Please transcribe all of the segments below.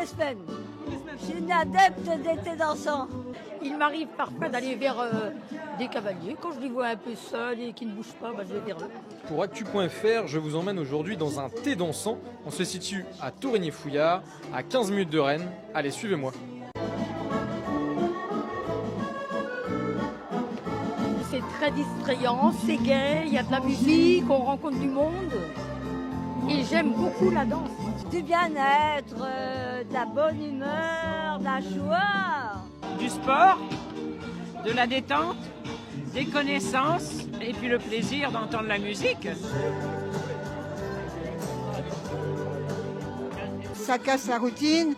les semaines. Je suis une adepte d'été dansant. Il m'arrive parfois d'aller vers des cavaliers. Quand je les vois un peu seuls et qui ne bougent pas, je vais vers eux. Pour Actu.fr, je vous emmène aujourd'hui dans un thé dansant. On se situe à Torigny-Fouillard, à 15 minutes de Rennes. Allez, suivez-moi. C'est très distrayant, c'est gai, il y a de la musique, on rencontre du monde. Et j'aime beaucoup la danse. Du bien-être, de la bonne humeur, de la joie. Du sport, de la détente, des connaissances et puis le plaisir d'entendre la musique. Ça casse la routine,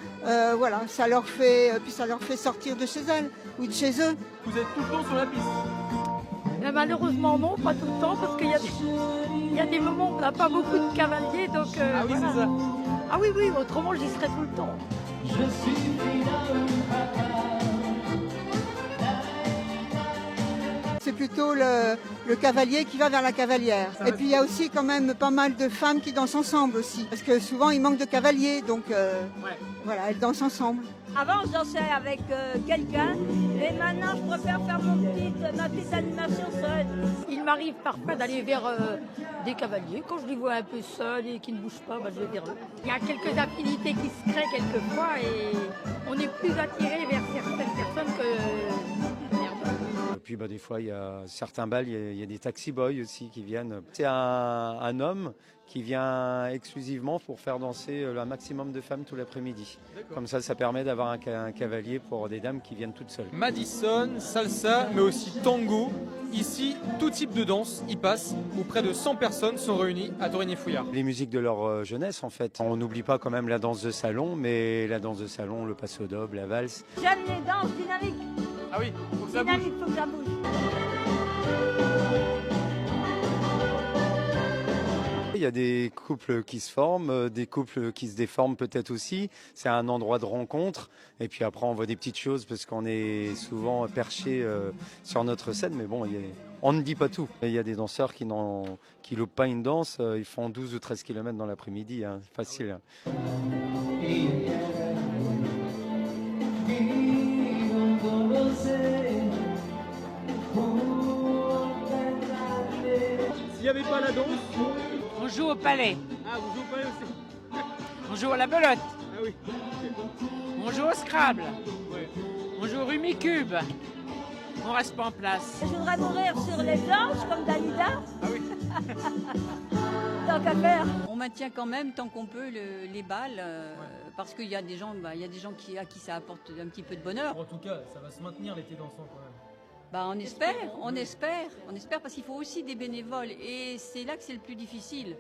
voilà, ça leur fait sortir de chez elles ou de chez eux. Vous êtes tout le temps sur la piste? Malheureusement non, pas tout le temps, parce qu'il y a des moments où on n'a pas beaucoup de cavaliers, donc Ah oui, voilà. c'est ça. Ah oui, oui, autrement j'y serais tout le temps. C'est plutôt le cavalier qui va vers la cavalière. Et puis il y a aussi quand même pas mal de femmes qui dansent ensemble aussi. Parce que souvent il manque de cavaliers, donc voilà, elles dansent ensemble. Avant, je dansais avec quelqu'un, et maintenant, je préfère faire ma petite animation seule. Il m'arrive parfois d'aller vers des cavaliers. Quand je les vois un peu seuls et qui ne bougent pas, je vais vers eux. Il y a quelques affinités qui se créent quelquefois et on est plus attiré vers certaines personnes que vers d'autres. Et puis des fois, il y a certains bals, il y a des taxi boys aussi qui viennent. C'est un homme qui vient exclusivement pour faire danser un maximum de femmes tout l'après-midi. Comme ça permet d'avoir un cavalier pour des dames qui viennent toutes seules. Madison, salsa, mais aussi tango. Ici, tout type de danse y passe, où près de 100 personnes sont réunies à Torigny-Fouillard. Les musiques de leur jeunesse, en fait. On n'oublie pas quand même la danse de salon, mais la danse de salon, le passo doble, la valse. J'aime les danses dynamiques. Ah oui, faut que ça bouge. Dynamique, faut que ça bouge. Il y a des couples qui se forment, des couples qui se déforment peut-être aussi. C'est un endroit de rencontre. Et puis après, on voit des petites choses parce qu'on est souvent perché sur notre scène. Mais bon, on ne dit pas tout. Il y a des danseurs qui loupent pas une danse. Ils font 12 ou 13 km dans l'après-midi. Hein, facile. S'il n'y avait pas la danse... On joue au palais, Ah, vous jouez pas aussi? on joue à la belote, Ah oui. on joue au Scrabble, Ouais. on joue au Rumicube. On reste pas en place. Je voudrais mourir sur les planches comme Dalida. Ah oui. Tant qu'à faire. On maintient quand même tant qu'on peut les balles parce qu'il y a des gens, à qui ça apporte un petit peu de bonheur. En tout cas, ça va se maintenir l'été dansant quand même. On espère parce qu'il faut aussi des bénévoles et c'est là que c'est le plus difficile.